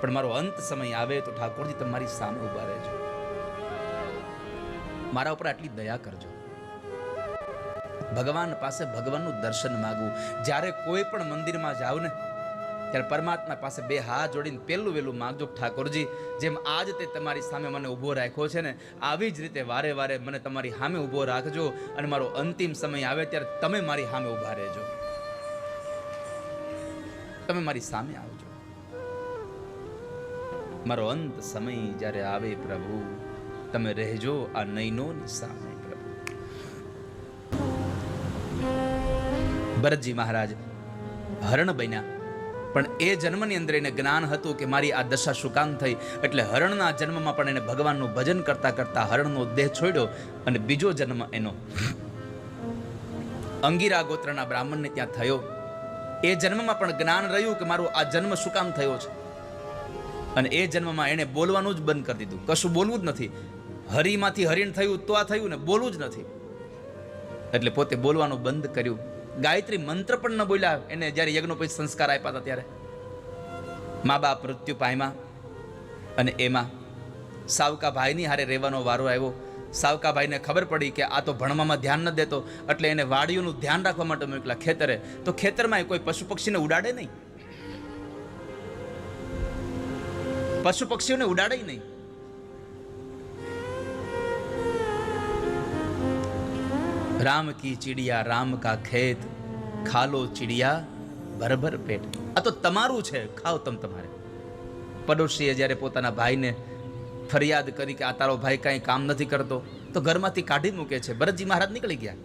પણ મારો અંત સમય આવે તો ઠાકોરજી તમારી સામે ઊભા રહેજો, મારા ઉપર આટલી દયા કરજો. ભગવાન પાસે ભગવાનનું દર્શન માંગવું. જ્યારે કોઈ પણ મંદિરમાં જાવ ને ત્યારે પરમાત્મા પાસે બે હાથ જોડીને પહેલું વહેલું માંગજો, ઠાકોરજી જેમ આજ તે તમારી સામે મને ઊભો રાખ્યો છે ને, આવી જ રીતે વારે વારે મને તમારી સામે ઊભો રાખજો, અને મારો અંતિમ સમય આવે ત્યારે તમે મારી સામે ઊભા રહેજો, તમે મારી સામે આવજો. મારો અંત સમય જ્યારે આવે પ્રભુ, તમે રહેજો આ નયનોની સામે પ્રભુ. ભરતજી મહારાજ હરણ બન્યા, પણ એ જન્મની અંદર એને જ્ઞાન હતું કે મારી આ દશા શું કામ થઈ, એટલે હરણના જન્મમાં પણ એને ભગવાનનું ભજન કરતા કરતા હરણનો દેહ છોડ્યો, અને બીજો જન્મ એનો અંગીરા ગોત્રના બ્રાહ્મણને ત્યાં થયો. એ જન્મમાં પણ જ્ઞાન રહ્યું કે મારો આ જન્મ શું કામ થયો છે, અને એ જન્મમાં એને બોલવાનું જ બંધ કરી દીધું, કશું બોલવું જ નથી. હરિમાંથી હરિણ થયું તો આ થયું ને, બોલવું જ નથી, એટલે પોતે બોલવાનું બંધ કર્યું. ગાયત્રી મંત્ર પણ ન બોલ્યા એને જ્યારે યજ્ઞોપવિત સંસ્કાર આપ્યા હતા ત્યારે. મા બાપ મૃત્યુ પામ્યા, અને એમાં સાવકા ભાઈની હારે રહેવાનો વારો આવ્યો. સાવકા ભાઈને ખબર પડી કે આ તો ભણવામાં ધ્યાન ન દેતો, એટલે એને વાડીઓનું ધ્યાન રાખવા માટે મોકલા ખેતરે. તો ખેતરમાં કોઈ પશુ પક્ષીને ઉડાડે નહીં, પશુ પક્ષીઓને ઉડાડે નહીં. રામ કી ચિડિયા રામ કા ખેત, ખાલો ચિડિયા ભર ભર પેટ. આ તો તમારું છે, ખાઓ તમ તમારે. પડોશીએ જ્યારે પોતાના ભાઈને ફરિયાદ કરી કે આ તારો ભાઈ કાંઈ કામ નથી કરતો, તો ઘરમાંથી કાઢી મૂકે છે. ભરતજી મહારાજ નીકળી ગયા.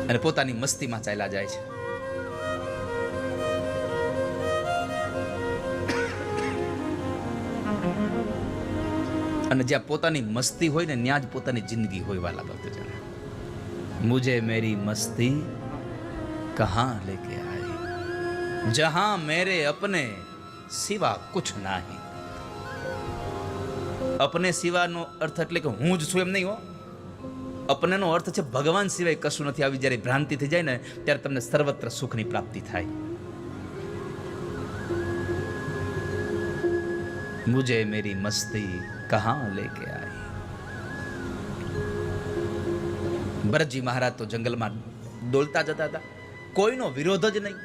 અને પોતાની મસ્તીમાં ચાલ્યા જાય છે. અને જ્યાં પોતાની મસ્તી હોય ને ત્યાં જ પોતાની જિંદગી હોય. વાલા ભક્તજન, મુझे मेरी मस्ती कहां लेके आई, जहां मेरे अपने सिवा कुछ नहीं. अपने સિવાનો અર્થ એટલે કે હું જ છું એમ નહીં હો. અપનેનો અર્થ છે ભગવાન સિવાય કશું નથી. આવી જ્યારે ભ્રાંતિ થઈ જાય ને ત્યારે તમને સર્વત્ર સુખની પ્રાપ્તિ થાય. મુझे मेरी मस्ती कहां लेके आई. ભરતજી મહારાજ તો જંગલમાં ડોલતા જતા હતા, કોઈનો વિરોધ જ નહીં.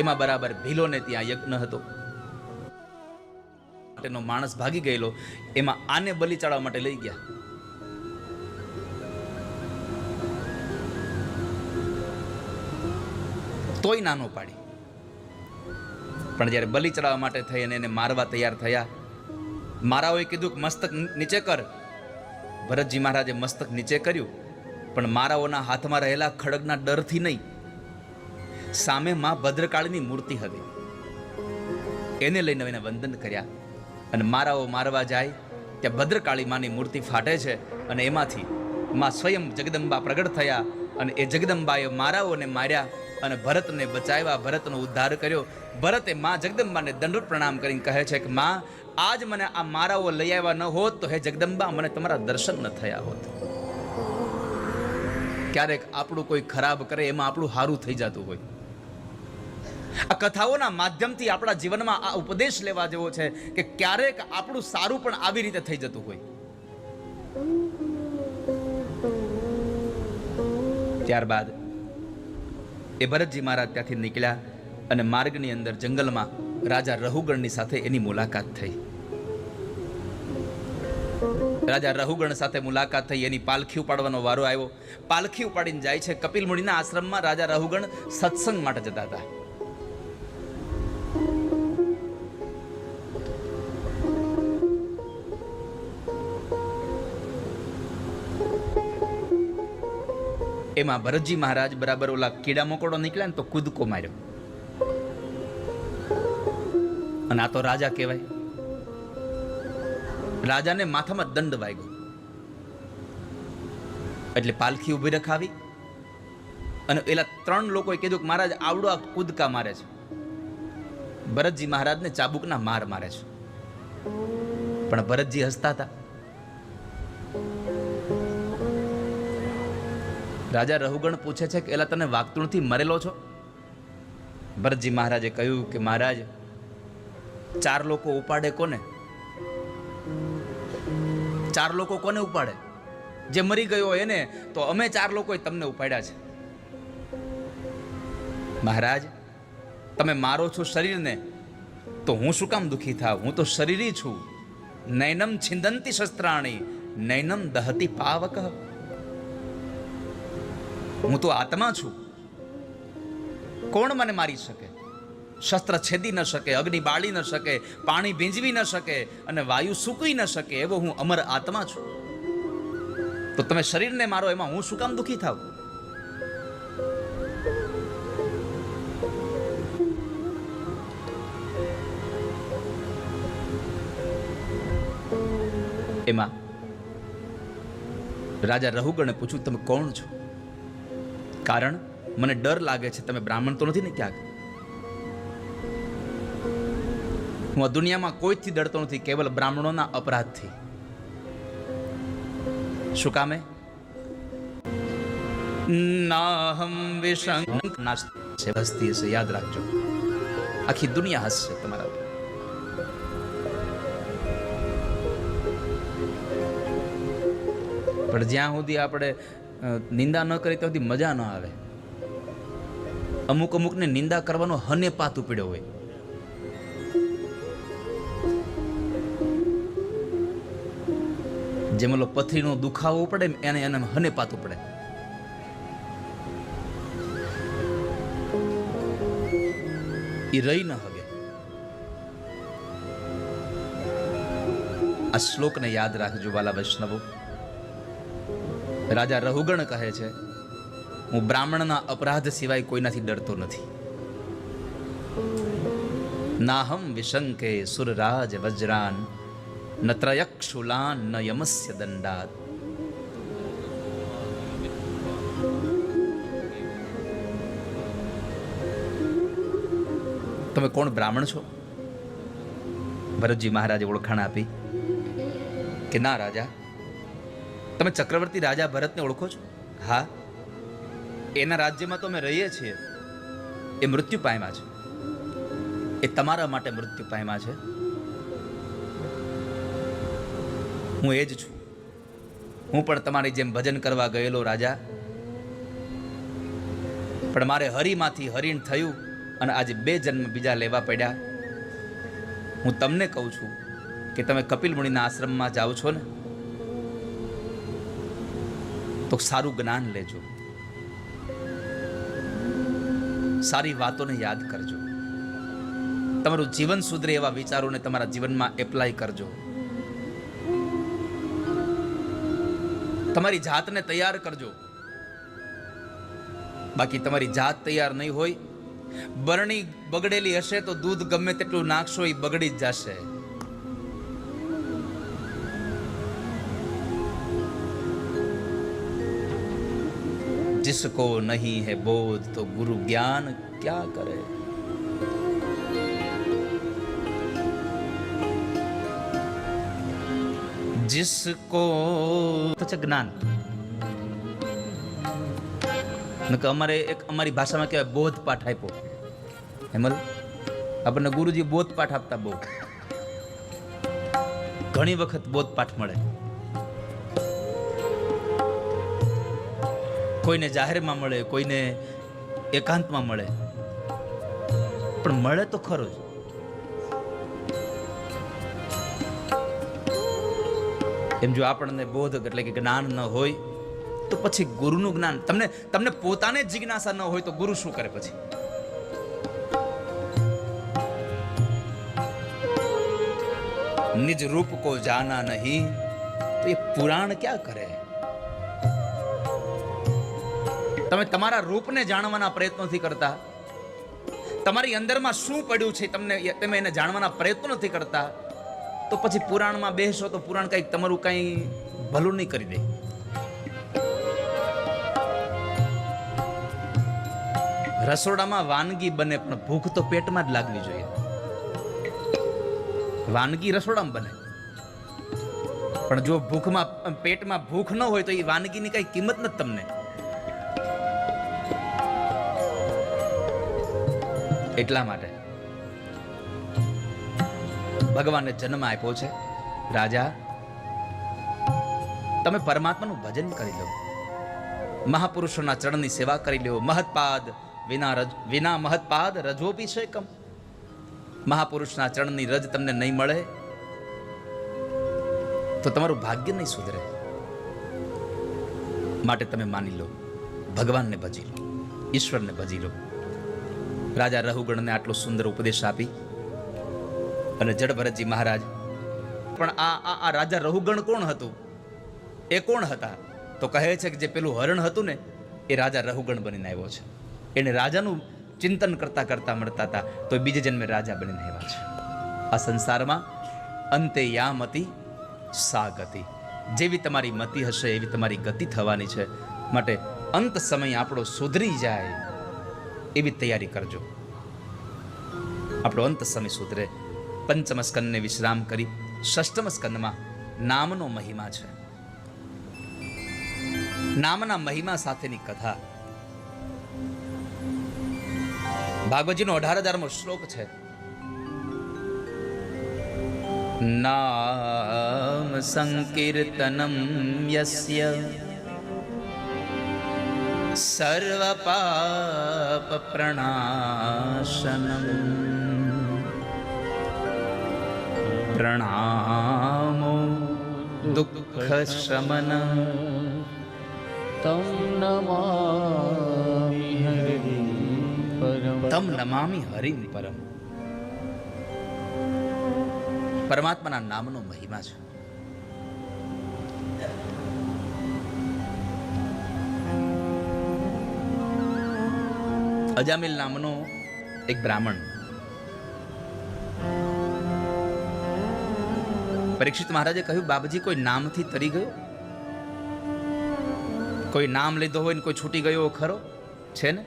એમાં બરાબર ભીલોને ત્યાં યજ્ઞ હતો, તેનો માણસ ભાગી ગયેલો. એમાં આને બલિ ચડાવવા માટે લઈ ગયા. તોય નાનો પાડી. પણ જ્યારે બલિ ચડાવવા માટે થઈ અને એને મારવા તૈયાર થયા, મારાઓએ કીધું કે મસ્તક નીચે કર. ભરતજી મહારાજે મસ્તક નીચે કર્યું, પણ મારાઓના હાથમાં રહેલા ખડગના ડરથી નહીં, સામે માં ભદ્રકાળીની મૂર્તિ હતી, એને લઈને એને વંદન કર્યા. અને મારાઓ મારવા જાય ત્યાં ભદ્રકાળી માની મૂર્તિ ફાટે છે, અને એમાંથી માં સ્વયં જગદંબા પ્રગટ થયા, અને એ જગદંબાએ મારાઓને માર્યા અને ભરતને બચાવ્યા, ભરતનો ઉદ્ધાર કર્યો. ભરતે માં જગદંબાને દંડવત પ્રણામ કરીને કહે છે કે માં, આજ મને આ મારાઓ લઈ આવ્યા ન હોત તો હે જગદંબા મને તમારા દર્શન ન થયા હોત. ક્યારેક આપણું કોઈ ખરાબ કરે એમાં આપણું સારું થઈ જતું હોય. આ કથાઓના માધ્યમથી આપણા જીવનમાં આ ઉપદેશ લેવા જેવો છે કે ક્યારેક આપણું સારું પણ આવી રીતે થઈ જતું હોય. ત્યારબાદ એ ભરતજી મહારાજ ત્યાંથી નીકળ્યા અને માર્ગની અંદર જંગલમાં રાજા રહુગણની સાથે એની મુલાકાત થઈ. રાજા રહુગણ સાથે મુલાકાત થઈ, એની પાલખી ઉપાડવાનો વારો આવ્યો. પાલખી ઉપાડીને જાય છે. કપિલ મુનિના આશ્રમમાં રાજા રહુગણ સત્સંગ માટે જતા હતા. એમાં ભરતજી મહારાજ બરાબર ઓલા કીડા મકોડો નીકળ્યા ને તો કૂદકો માર્યો, અને આ તો રાજા કહેવાય. રાજાને માથામાં દંડ વાગ્યો, એટલે પાલખી ઉભી રખાવી, અને એલા 3 લોકોએ કીધું કે મહારાજ આવડો આ કૂદકા મારે છે. ભરતજી મહારાજને ચાબુકના માર મારે છે, પણ ભરતજી હસતા હતા. રાજા રહુગણ પૂછે છે કે એલા તને વાગતું નથી, મરેલો છો? ભરતજી મહારાજે કહ્યું કે મહારાજ, 4 લોકો ઉપાડે કોને? 4 લોકો કોને ઉપાડે? જે મરી ગયો એને. તો અમે 4 લોકોએ તમને ઉપાડ્યા છે. મહારાજ, તમે મારો છો શરીરને, તો હું શું કામ દુઃખી થાવ? હું તો શરીરી છું. નૈનમ છિંદંતી શસ્ત્રાણી નૈનમ દહતી પાવક. હું તો આત્મા છું. કોણ મને મારી શકે? શસ્ત્ર છેદી ન શકે, અગ્નિ બાળી ન શકે, પાણી ભીંજવી ન શકે અને વાયુ સૂકવી ન શકે એવો હું અમર આત્મા છું. તો તમે શરીરને મારો, એમાં હું શું કામ દુઃખી થાવ? એમાં રાજા રહુગણે પૂછ્યું, તમે કોણ છો? કારણ મને ડર લાગે છે, તમે બ્રાહ્મણ તો નથી ને ક્યાંક? હું આ દુનિયામાં કોઈથી ડરતો નથી, કેવલ બ્રાહ્મણોના અપરાધથી. શું કામે? નાહમ વિશંક નાસ્તિ હસ્તી હશે, યાદ રાખજો. આખી દુનિયા હસશે તમારા ઉપર. પણ જ્યાં સુધી આપણે નિંદા ન કરી ત્યાં સુધી મજા ન આવે. અમુક અમુકને નિંદા કરવાનો હને પાતું પીડ્યો હોય. જેમ ઓલો પથરીનો દુખાવો પડે એને એને હને પાતું પડે. એ રહી ન હગે. આ શ્લોકને યાદ રાખજો વાલા વૈષ્ણવો. રાજા રહુગણ કહે છે, હું બ્રાહ્મણના અપરાધ સિવાય કોઈનાથી ડરતો નથી. નાહમ વિશંકે સુરરાજ વજ્રાન ન ત્રયક્ષુલાન ન યમસ્ય દંડાત. તમે કોણ બ્રાહ્મણ છો? ભરતજી મહારાજે ઓળખાણ આપી કે ના રાજા, તમે ચક્રવર્તી રાજા ભરતને ઓળખો છો? હા, એના રાજ્યમાં તો અમે રહીએ છીએ. એ મૃત્યુ પામ્યા છે. એ તમારા માટે મૃત્યુ પામ્યા છે. હું એ જ છું. હું પણ તમારી જેમ ભજન કરવા ગયેલો રાજા, પણ મારે હરિમાંથી હરિણ થયું અને આજે 2 જન્મ બીજા લેવા પડ્યા. હું તમને કહું છું કે તમે કપિલ મુનિના આશ્રમમાં જાઓ છો ને, તો સારું જ્ઞાન લેજો, સારી વાતોને યાદ કરજો, તમારું જીવન સુધરે એવા વિચારોને તમારા જીવનમાં એપ્લાય કરજો. તમારી જાતને તૈયાર કરજો. બાકી તમારી જાત તૈયાર નહીં હોય, બરણી બગડેલી હશે તો દૂધ ગમે તેટલું નાખશો એ બગડી જ જશે. जिसको नहीं है बोध तो गुरु ज्ञान क्या करे. जिसको તો છે જ્ઞાન. અમારે એક અમારી ભાષામાં કહેવાય બોધ પાઠ આપ્યો. હેમલ, આપણને ગુરુજી બોધ પાઠ આપતા બહુ. ઘણી વખત બોધ પાઠ મળે. કોઈને જાહેરમાં મળે, કોઈને એકાંતમાં મળે, પણ મળે તો ખરો જ. એમ જો આપણને બોધ એટલે કે જ્ઞાન ન હોય તો પછી ગુરુનું જ્ઞાન, તમને પોતાને જિજ્ઞાસા ન હોય તો ગુરુ શું કરે પછી? નિજ રૂપ કો જાના નહીં તો એ પુરાણ ક્યાં કરે? તમે તમારા રૂપને જાણવાના પ્રયત્નો નથી કરતા, તમારી અંદરમાં શું પડ્યું છે તમે એને જાણવાના પ્રયત્નો નથી કરતા, તો પછી પુરાણમાં બેસો તો પુરાણ કંઈક તમારું કંઈ ભલું નહીં કરી દે. રસોડામાં વાનગી બને પણ ભૂખ તો પેટમાં જ લાગવી જોઈએ. વાનગી રસોડામાં બને પણ જો પેટમાં ભૂખ ન હોય તો એ વાનગીની કઈ કિંમત નથી તમને. એટલા માટે ભગવાને જન્મ આપ્યો છે. રાજા, તમે પરમાત્માનું ભજન કરી લો, મહાપુરુષોના ચરણની સેવા કરી લો. મહત્પાદ વિના મહત્પાદ રજોપી છે કમ. મહાપુરુષના ચરણની રજ તમને નહીં મળે તો તમારું ભાગ્ય નહીં સુધરે. માટે તમે માની લો, ભગવાનને ભજી લો, ઈશ્વરને ભજી લો. રાજા રહુગણને આટલો સુંદર ઉપદેશ આપી અને જડભરતજી મહારાજ પણ આ રાજા રહુગણ કોણ હતું? એ કોણ હતા? તો કહે છે કે જે પેલું હરણ હતું ને એ રાજા રહુગણ બનીને આવ્યો છે. એને રાજાનું ચિંતન કરતા કરતા મળતા હતા તો બીજે જન્મે રાજા બનીને આવ્યા છે. આ સંસારમાં અંતે યા મતિ સા ગતિ. જેવી તમારી મતિ હશે એવી તમારી ગતિ થવાની છે. માટે અંત સમય આપણો સુધરી જાય એવી તૈયારી કરજો. આપણો અંત સમય સુધરે. પંચમ સ્કંદને વિશ્રામ કરી ષષ્ઠમ સ્કંદમાં નામનો મહિમા છે. નામના મહિમા સાથેની કથા. ભાગવતજીનો 18,000મો શ્લોક છે. નામ સંકીર્તનમ યસ્ય સર્વ પાપ પ્રણાશનમ પ્રણામો દુઃખ શમનમ તમ નમામિ હરિમ પરમ. પરમાત્માના નામનો મહિમા છે. અજામિલ નામનો એક બ્રાહ્મણ પરીક્ષિત મહારાજે કહ્યું, બાબજી કોઈ નામથી તરી ગયો? કોઈ નામ લીધો હોય ને કોઈ છૂટી ગયો ખરો છે ને?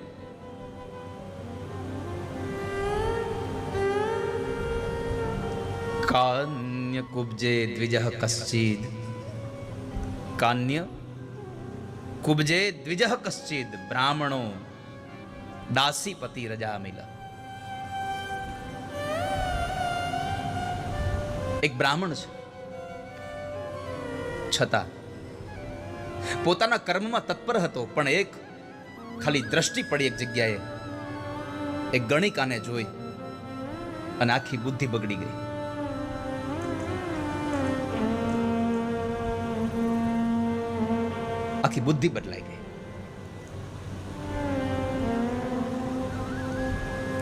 કાન્ય કુબ્જે દ્વિજઃ કશ્ચિદ. કાન્ય કુબ્જે દ્વિજઃ કશ્ચિદ બ્રાહ્મણો દાસીપતિ રજામિલ. એક બ્રાહ્મણ છે, છતાં પોતાના કર્મમાં તત્પર હતો, પણ એક ખાલી દ્રષ્ટિ પડી એક જગ્યાએ, એક ગણિકાને જોઈ અને આખી બુદ્ધિ બગડી ગઈ. આખી બુદ્ધિ બદલાઈ ગઈ.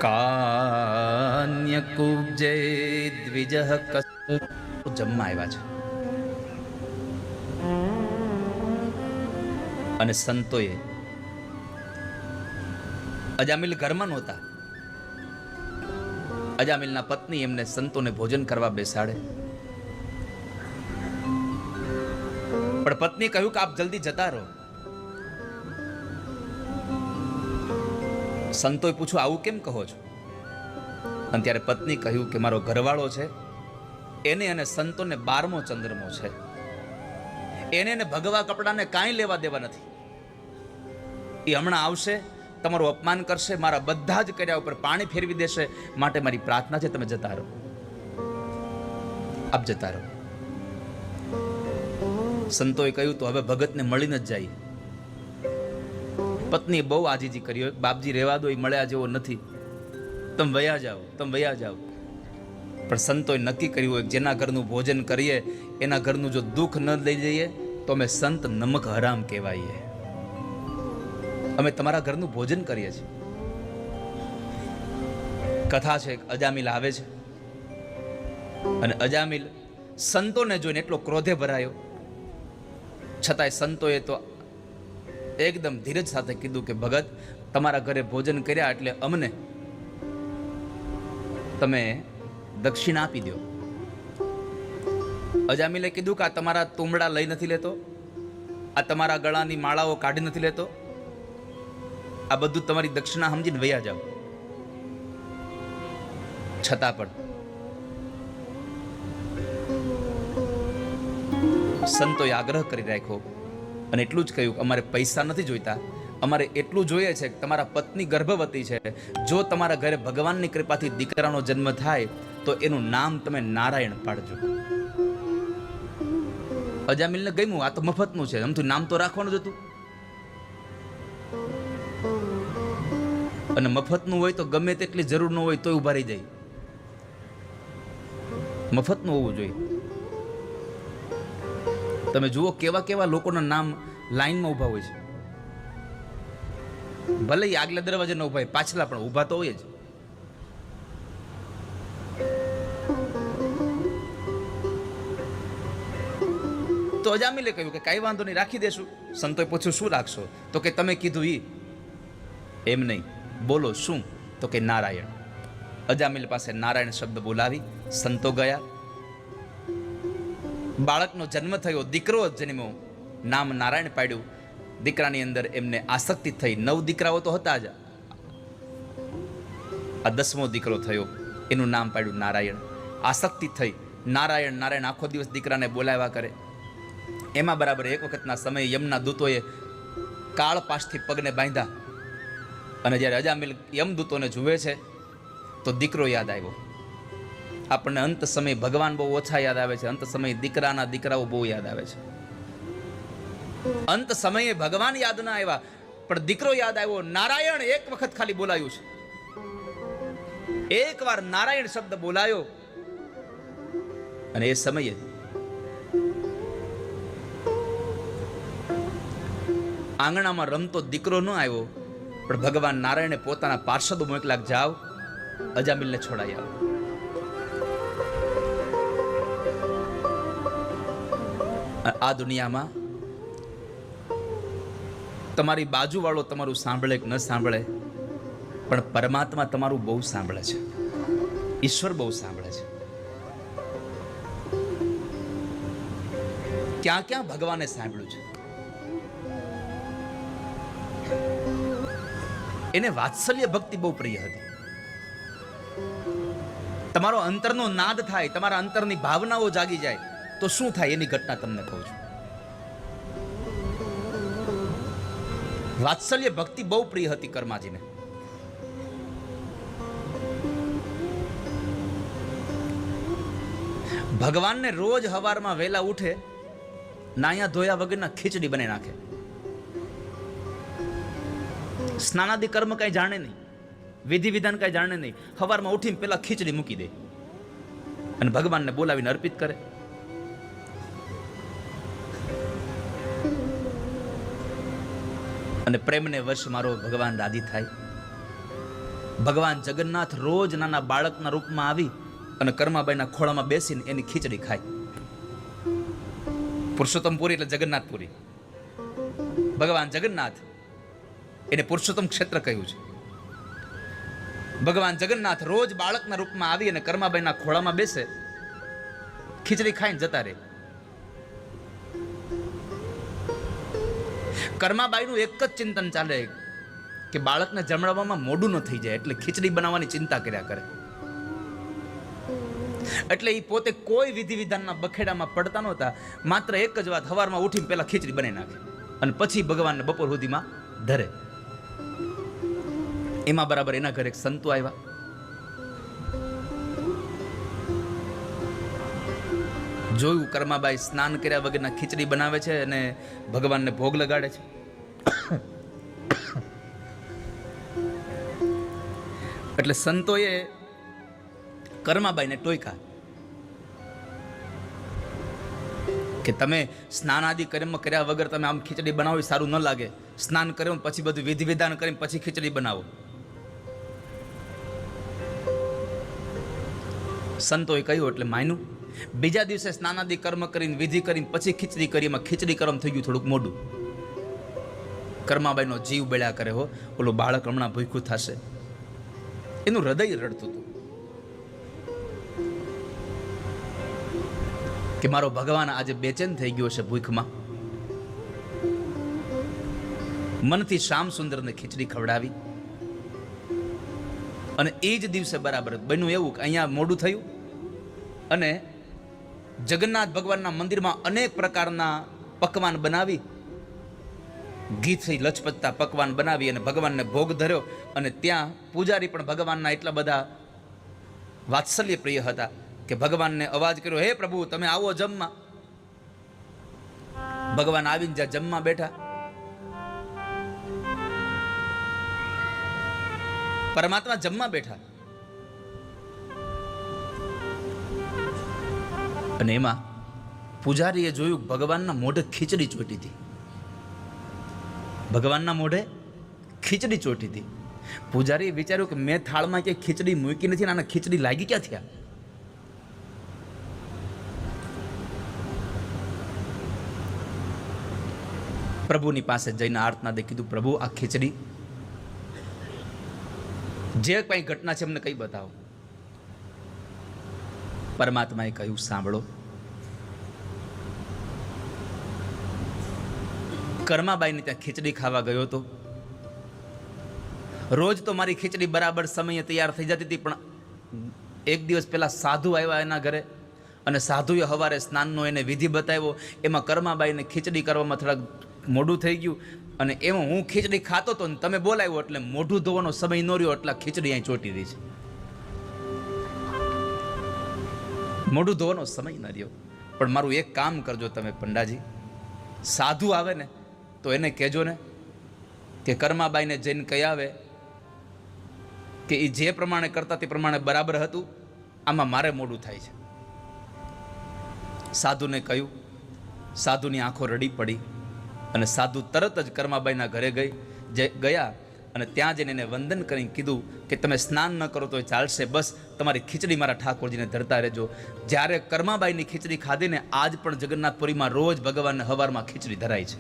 કાન્ય કુબ્જે દ્વિજઃ જમવા આવ્યા છે અને સંતોએ અજામિલ ઘરમાં નહોતા. અજામિલના પત્ની એમને સંતોને ભોજન કરવા બેસાડે, પણ પત્ની કહ્યું કે આપ જલ્દી જતા રહો. સંતોએ પૂછ્યું, આવું કેમ કહો છો? અને ત્યારે પત્ની કહ્યું કે મારો ઘરવાળો છે, એને અને સંતોને 12મો ચંદ્રમો છે. એને ભગવા કપડાને કાંઈ લેવા દેવા નથી. એ હમણાં આવશે, તમારું અપમાન કરશે, મારા બધા જ કર્યા ઉપર પાણી ફેરવી દેશે. માટે મારી પ્રાર્થના છે, તમે જતા રહો, આપ જતા રહો. સંતોએ કહ્યું, તો હવે ભગતને મળીને જ જાય. પત્નીએ બહુ આજીજી કરી, બાપજી રહેવા દો, એ મળ્યા જેવો નથી, તમે વયા જાઓ, તમે વયા જાઓ. પણ સંતોએ નક્કી કર્યું હોય, જેના ઘરનું ભોજન કરીએ એના ઘરનું જો દુઃખ ન લઈ જઈએ તો અમે સંત નમક હરામ કહેવાઈએ. અમે તમારા ઘરનું ભોજન કરીએ છીએ. કથા છે, અજામિલ આવે છે અને અજામિલ સંતોને જોઈને એટલો ક્રોધે ભરાયો, છતાંય સંતોએ તો એકદમ ધીરજ સાથે કીધું કે ભગત, તમારા ઘરે ભોજન કર્યા એટલે અમને તમે દક્ષિણા આપી દો. અજામિલે કીધું કે આ તમારા તુંબડા લઈ નથી લેતો, આ તમારા ગળાની માળાઓ કાઢી નથી લેતો, આ બધું તમારી દક્ષિણા સમજીને વયા જાઓ. છતાં પણ સંતોએ આગ્રહ કરી રાખ્યો અને એટલું જ કહ્યું, અમારે પૈસા નથી જોઈતા, અમારે એટલું જોઈએ છે કે તમારા પત્ની ગર્ભવતી છે, જો તમારા ઘરે ભગવાનની કૃપાથી દીકરાનો જન્મ થાય તો એનું નામ તમે નારાયણ પાડજો. અજામિલને ગમ્યું, આ તો મફતનું છે, આમથી નામ તો રાખવાનું જ હતું. અને મફતનું હોય તો ગમે તેટલી જરૂર ન હોય તોય ઉભા રહી જાય. મફતનું હોવું જોઈએ. તમે જુઓ કેવા કેવા લોકોના નામ લાઈનમાં ઉભા હોય છે. ભલે આગલા દરવાજે ન ઉભા હોય, પાછલા પણ ઉભા તો હોય જ. તો અજામિલે કહ્યું કે કાંઈ વાંધો નહીં, રાખી દેશું. સંતોએ પૂછ્યું શું રાખશો? તો કે તમે કીધું ઈ. એમ નહીં, બોલો શું? તો કે નારાયણ. અજામિલ પાસે નારાયણ શબ્દ બોલાવી સંતો ગયા. બાળકનો જન્મ થયો, દીકરો જન્મ્યો, નામ નારાયણ પાડ્યું. દીકરાની અંદર એમને આસક્તિ થઈ. 9 દીકરાઓ તો હતા જ, આ 10મો દીકરો થયો, એનું નામ પાડ્યું નારાયણ. આસક્તિ થઈ, નારાયણ નારાયણ આખો દિવસ દીકરાને બોલાવ્યા કરે. એમાં બરાબર એક વખતના સમયે યમના દૂતોએ કાળ પાસથી પગને બાંધ્યા. અને જ્યારે અજામિલ યમદૂતોને જુએ છે તો દીકરો યાદ આવ્યો. આપણને અંત સમય ભગવાન બહુ ઓછા યાદ આવે છે, અંત સમયે દીકરાના દીકરાઓ બહુ યાદ આવે છે. અંત સમયે ભગવાન યાદ ના આવ્યા, પણ દીકરો યાદ આવ્યો. નારાયણ એક વખત ખાલી બોલાયું છે. એકવાર નારાયણ શબ્દ બોલાયો અને એ સમયે આંગણામાં રમતો દીકરો ન આવ્યો, પણ ભગવાન નારાયણે પોતાના પાર્ષદો મોકલ્યા, જાઓ અજામિલને છોડાઈ આવો. આ દુનિયામાં તમારી બાજુવાળો તમારું સાંભળે કે ન સાંભળે, પણ પરમાત્મા તમારું બહુ સાંભળે છે. ઈશ્વર બહુ સાંભળે છે. ક્યાં ક્યાં ભગવાને સાંભળ્યું છે. એને વાત્સલ્ય ભક્તિ બહુ પ્રિય હતી. તમારો અંતરનો નાદ થાય, તમારા અંતરની ભાવનાઓ જાગી જાય તો શું થાય એની ઘટના તમને કહું છું. વાત્સલ્ય ભક્તિ બહુ પ્રિય હતી કર્માજીને. ભગવાનને રોજ હવારમાં વહેલા ઉઠે, નાયા ધોયા વગરના ખીચડી બનાવી નાખે. સ્નાનાદિ કર્મ કઈ જાણે નહીં, વિધિ વિધાન કઈ જાણે નહીં. હવારમાં ઉઠીને પેલા ખીચડી મૂકી દે અને ભગવાનને બોલાવીને અર્પિત કરે. અને પ્રેમને વશ મારો ભગવાન રાજી થાય. ભગવાન જગન્નાથ રોજ નાના બાળકના રૂપમાં આવી અને કર્માબાઈના ખોળામાં બેસીને એની ખીચડી ખાય. પુરુષોત્તમપુરી એટલે જગન્નાથપુરી. ભગવાન જગન્નાથ, એને પુરુષોત્તમ ક્ષેત્ર કહ્યું છે. ભગવાન જગન્નાથ રોજ બાળકના રૂપમાં આવી અને કર્માબાઈના ખોળામાં બેસે, ખીચડી ખાઈને જતા રહે. કર્માબાઈનું એક જ ચિંતન ચાલે કે બાળકને જમણવામાં મોડું ન થઈ જાય, એટલે ખીચડી બનાવવાની ચિંતા કર્યા કરે. એટલે એ પોતે કોઈ વિધિ વિધાનના બખેડામાં પડતા નહોતા. માત્ર એક જ વાત, હવારમાં ઉઠીને પેલા ખીચડી બનાવી નાખે અને પછી ભગવાનને બપોર સુધીમાં ધરે. એમાં બરાબર એના ઘરે સંતો આવ્યા. જોયું કર્માબાઈ સ્નાન કર્યા વગરના ખીચડી બનાવે છે અને ભગવાનને ભોગ લગાડે છે. એટલે સંતોએ કર્માબાઈને ટોયકા કે તમે સ્નાન આદિ કર્મ કર્યા વગર તમે આમ ખીચડી બનાવો સારું ન લાગે. સ્નાન કર્યું પછી બધું વિધિ વિધાન કરીને પછી ખીચડી બનાવો. સંતોએ કહ્યું એટલે માન્યું. બીજા દિવસે સ્નાનાદિ કર્મ કરીને વિધિ કરીને પછી ખીચડી કરી. એમાં ખીચડી કર્મ થઈ ગયું થોડુંક મોડું. કર્માબાઈનો જીવ બેળ્યા કરે, હો ઓલું બાળક હમણાં ભૂખ્યું થશે. એનું હૃદય રડતું હતું કે મારો ભગવાન આજે બેચેન થઈ ગયો છે ભૂખમાં. મનથી શ્યામ સુંદરને ખીચડી ખવડાવી અને એ જ દિવસે બરાબર બન્યું એવું કે અહીંયા મોડું થયું અને જગન્નાથ ભગવાનના મંદિરમાં અનેક પ્રકારના પકવાન બનાવી ઘીથી લચપચતા પકવાન બનાવી અને ભગવાનને ભોગ ધર્યો. અને ત્યાં પૂજારી પણ ભગવાનના એટલા બધા વાત્સલ્ય પ્રિય હતા કે ભગવાનને અવાજ કર્યો, હે પ્રભુ તમે આવો જમવા. ભગવાન આવીને જ્યાં જમવા બેઠા, પરમાત્મા જમવા બેઠા, અને એમાં પૂજારીએ જોયું ભગવાનના મોઢે ખીચડી ચોટી હતી. ભગવાનના મોઢે ખીચડી ચોટી હતી. પૂજારીએ વિચાર્યું કે મેં થાળમાં ક્યાંય ખીચડી મૂકી નથી, આને ખીચડી લાગી ક્યાં થયા? પ્રભુની પાસે જઈને આર્તનાદે કીધું, પ્રભુ આ ખીચડી જે કઈ ઘટના છે અમને કઈ બતાવો. પરમાત્માએ કહ્યું, સાંભળો, કર્માબાઈને ત્યાં ખીચડી ખાવા ગયો હતો. રોજ તો મારી ખીચડી બરાબર સમયે તૈયાર થઈ જતી હતી, પણ એક દિવસ પહેલા સાધુ આવ્યા એના ઘરે, અને સાધુએ સવારે સ્નાનનો એને વિધિ બતાવ્યો. એમાં કર્માબાઈને ખીચડી કરવામાં થોડાક મોઢું થઈ ગયું, અને એમાં હું ખીચડી ખાતો હતો ને તમે બોલાવ્યો એટલે મોઢું ધોવાનો સમય ન રહ્યો, એટલે ખીચડી અહીં ચોટી રહી છે. મોઢું ધોવાનો સમય ન રહ્યો. પણ મારું એક કામ કરજો તમે પંડાજી, સાધુ આવે ને તો એને કહેજો ને કે કર્માબાઈને જઈને કહી આવે કે એ જે પ્રમાણે કરતા તે પ્રમાણે બરાબર હતું, આમાં મારે મોડું થાય છે. સાધુને કહ્યું. સાધુની આંખો રડી પડી, અને સાધુ તરત જ કર્માબાઈના ઘરે ગયા અને ત્યાં જઈને એને વંદન કરીને કીધું કે તમે સ્નાન ન કરો તો ચાલશે, બસ તમારી ખીચડી મારા ઠાકોરજીને ધરતા રહેજો. જ્યારે કર્માબાઈની ખીચડી ખાધીને આજ પણ જગન્નાથપુરીમાં રોજ ભગવાનને હવારમાં ખીચડી ધરાય છે.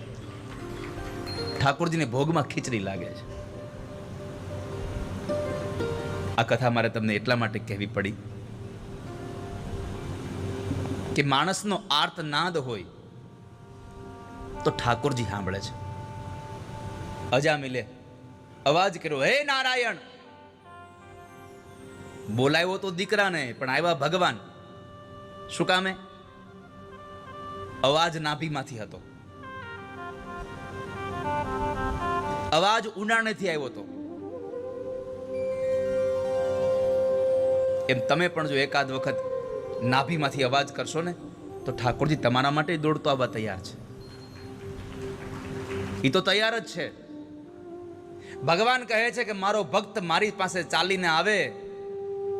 ઠાકોરજીને ભોગમાં ખીચડી લાગે છે. આ કથા મારે તમને એટલા માટે કહેવી પડી કે માણસનો આર્તનાદ હોય તો ઠાકોરજી સાંભળે છે. અજામિલે અવાજ કર્યો, હે નારાયણ. બોલાવ્યો તો દીકરાને, પણ આવ્યા ભગવાન. શું કામે? અવાજ નાભીમાંથી હતો, અવાજ ઊંડાણેથી આવ્યો હતો. એમ તમે પણ જો એકાદ વખત નાભીમાંથી અવાજ કરશો ને તો ઠાકોરજી તમારા માટે દોડતો આવવા તૈયાર છે. એ તો તૈયાર જ છે. ભગવાન કહે છે કે મારો ભક્ત મારી પાસે ચાલીને આવે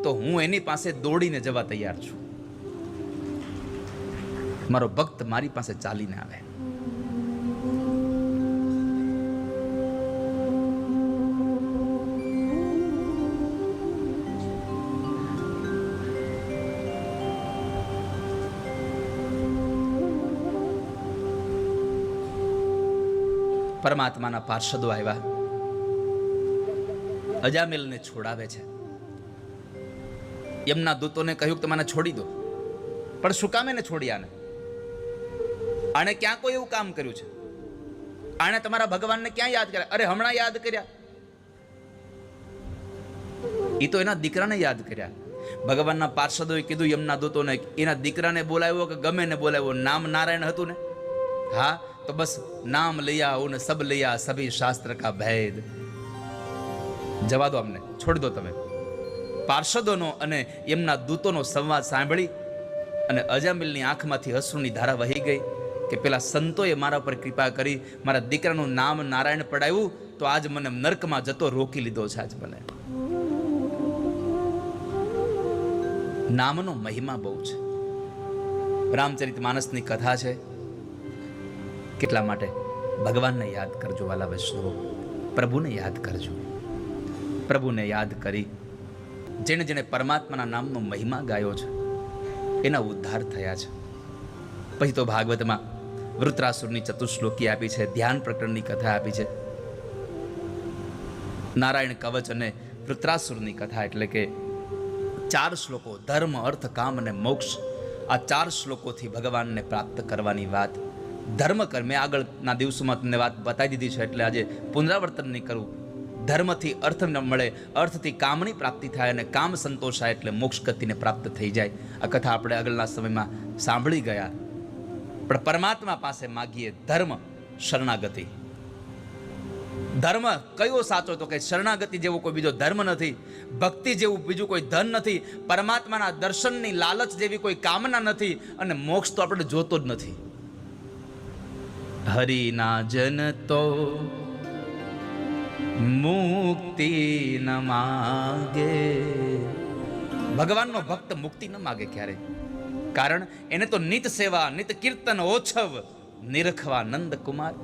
તો હું એની પાસે દોડીને જવા તૈયાર છું. મારો ભક્ત મારી પાસે ચાલીને આવે. પરમાત્માના પાર્ષદો આવ્યા, અજામિલને છોડાવે છે. યમના દૂતોને કહ્યું કે મને છોડી દો, પણ શું કામ એને છોડી? આને ક્યાં કોઈ એવું કામ કર્યું છે? આને તમારા ભગવાનને ક્યાં યાદ કર્યા? અરે હમણાં યાદ કર્યા. એ તો એના દીકરાને યાદ કર્યા. ભગવાનના પાર્ષદોએ કીધું યમના દૂતોને, એના દીકરાને બોલાવ્યો કે ગમે ને બોલાવ્યો, નામ નારાયણ હતું ને, હા તો બસ નામ लिया उन सब लिया सभी शास्त्र का भेद. જવા દો, અમને છોડી દો તમે. પાર્ષદોનો અને એમના દૂતોનો સંવાદ સાંભળી અને અજામિલની આંખમાંથી અશ્રુની ધારા વહી ગઈ કે પેલા સંતોએ મારા પર કૃપા કરી, મારા દીકરાનું નામ નારાયણ પડાવ્યું તો આજ મને નર્કમાં જતો રોકી લીધો છે. આજ મને નામનો મહિમા બહુ છે. રામચરિત માનસની કથા છે. કેટલા માટે ભગવાનને યાદ કરજો વાલા વૈષ્ણવો, પ્રભુને યાદ કરજો. પ્રભુને યાદ કરી જેણે જેણે પરમાત્માના નામનો મહિમા ગાયો છે એના ઉદ્ધાર થયા છે. પછી તો ભાગવતમાં વૃત્રાસુરની ચતુશ્લોકી આપી છે, ધ્યાન પ્રકરણની કથા આપી છે. નારાયણ કવચ અને વૃત્રાસુરની કથા એટલે કે 4 શ્લોકો, ધર્મ અર્થ કામ અને મોક્ષ. આ 4 શ્લોકોથી ભગવાનને પ્રાપ્ત કરવાની વાત. ધર્મ કર, મેં આગળના દિવસોમાં તમને વાત બતાવી દીધી છે એટલે આજે પુનરાવર્તન નહીં કરું. ધર્મથી અર્થ ન મળે, અર્થથી કામની પ્રાપ્તિ થાય અને કામ સંતોષાય એટલે મોક્ષ ગતિને પ્રાપ્ત થઈ જાય. આ કથા આપણે આગળના સમયમાં સાંભળી ગયા. પણ પરમાત્મા પાસે માગીએ ધર્મ શરણાગતિ. ધર્મ કયો સાચો? તો કે શરણાગતિ જેવો કોઈ બીજો ધર્મ નથી, ભક્તિ જેવું બીજું કોઈ ધન નથી, પરમાત્માના દર્શનની લાલચ જેવી કોઈ કામના નથી, અને મોક્ષ તો આપણે જોતો જ નથી. હરિના જન તો મુક્તિ ન માગે. ભગવાનનો ભક્ત મુક્તિ ન માગે ક્યારે, કારણ એને તો નિત સેવા, નિત કીર્તન, ઓછવ નિરખવા નંદ કુમાર.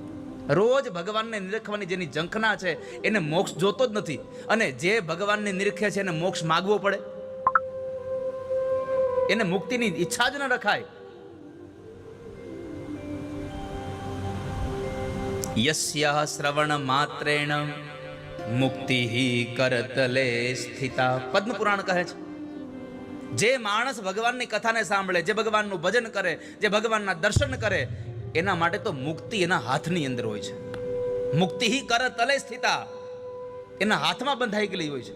રોજ ભગવાનને નિરખવાની જેની ઝંખના છે એને મોક્ષ જોતો જ નથી, અને જે ભગવાનને નિરખે છે એને મોક્ષ માગવો પડે, એને મુક્તિની ઈચ્છા જ ન રખાય. યસ્ય શ્રવણ માત્રેણ મુક્તિ કરતલે સ્થિતા. પદ્મ પુરાણ કહે છે, જે માણસ ભગવાનની કથાને સાંભળે, જે ભગવાનનું ભજન કરે, જે ભગવાનના દર્શન કરે, એના માટે તો મુક્તિ એના હાથની અંદર હોય છે. મુક્તિ કરતલે સ્થિતા, એના હાથમાં બંધાઈ ગયેલી હોય છે.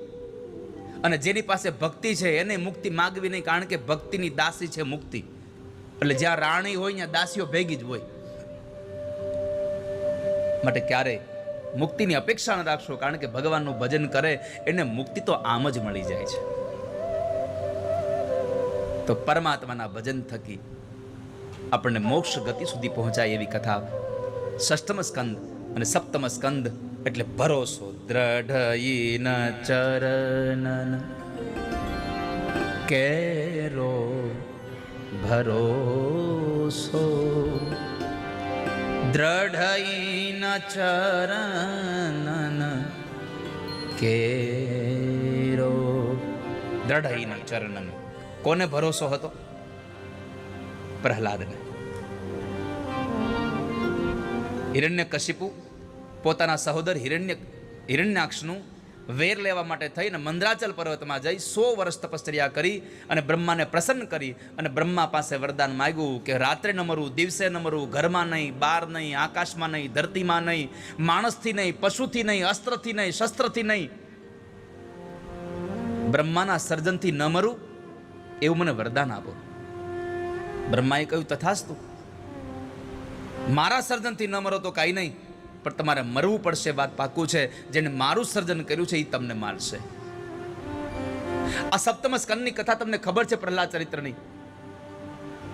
અને જેની પાસે ભક્તિ છે એને મુક્તિ માગવી નહીં, કારણ કે ભક્તિની દાસી છે મુક્તિ. એટલે જ્યાં રાણી હોય ત્યાં દાસીઓ ભેગી જ હોય. માટે ક્યારે મુક્તિની અપેક્ષા ન રાખશો, કારણ કે ભગવાનનું ભજન કરે એને મુક્તિ તો આમ જ મળી જાય છે. તો પરમાત્માના ભજન થકી આપણને મોક્ષ ગતિ સુધી પહોંચાય એવી કથા ષષ્ઠમ સ્કંદ અને સપ્તમ સ્કંદ એટલે ભરોસો. દ્રઢઈન ચરણન કેરો ભરોસો, દ્રઢઈન ચરણન કેરો. દ્રઢઈન ચરણન, કોને ભરોસો હતો? પ્રહલાદને. હિરણ્યકશિપુ પોતાના સહોદર હિરણ્યાક્ષનું વેર લેવા માટે થઈને મંદરાચલ પર્વતમાં જઈ 100 વર્ષ તપશ્ચર્યા કરી અને બ્રહ્માને પ્રસન્ન કરી અને બ્રહ્મા પાસે વરદાન માંગ્યું કે રાત્રે ન મરવું, દિવસે ન મરવું, ઘરમાં નહીં, બહાર નહીં, આકાશમાં નહીં, ધરતીમાં નહીં, માણસથી નહીં, પશુથી નહીં, અસ્ત્રથી નહીં, શસ્ત્રથી નહીં, બ્રહ્માના સર્જનથી ન મરું એવું મને વરદાન આપો. બ્રહ્માએ કહ્યું તથાસ્તુ, મારા સર્જનથી ન મરો તો કાંઈ નહીં, પણ તમારે મરવું પડશે, વાત પાકું છે. જેને મારું સર્જન કર્યું છે એ તમને મારશે. આ સપ્તમ સ્કંદની કથા તમને ખબર છે પ્રહલાદ ચરિત્રની,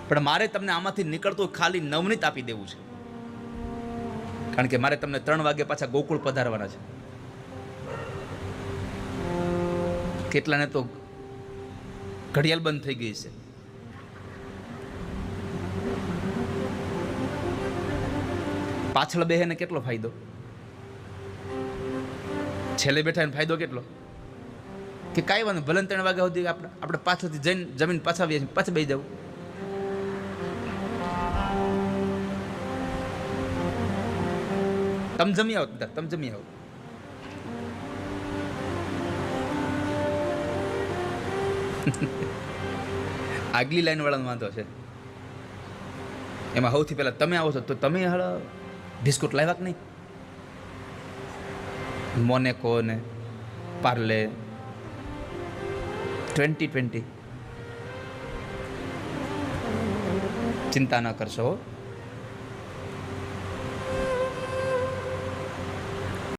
પણ મારે તમને આમાંથી નીકળતું ખાલી નવનીત આપી દેવું છે, કારણ કે મારે તમને 3 વાગે પાછા ગોકુળ પધારવાના છે. કેટલાને તો ઘડિયાળ બંધ થઈ ગઈ છે. પાછળ બેહેને કેટલો ફાયદો, છેલ્લે બેઠા એને ફાયદો કેટલો, કે કાંઈ વાંધો ભલે 3 વાગ્યા સુધી આપણે પાછળથી જઈને જમીન પાછા આવીએ છીએ, પાછા બેસી જવું. તમે જમી આવો, તમે જમી આવો. આગલી લાઈન વાળાનો વાંધો છે, એમાં સૌથી પહેલા તમે આવો છો તો તમે હળ બિસ્કુટ લાવ્યા કે નહીં? મોનેકો ને પાર્લે 2020 ચિંતા ન કરશો.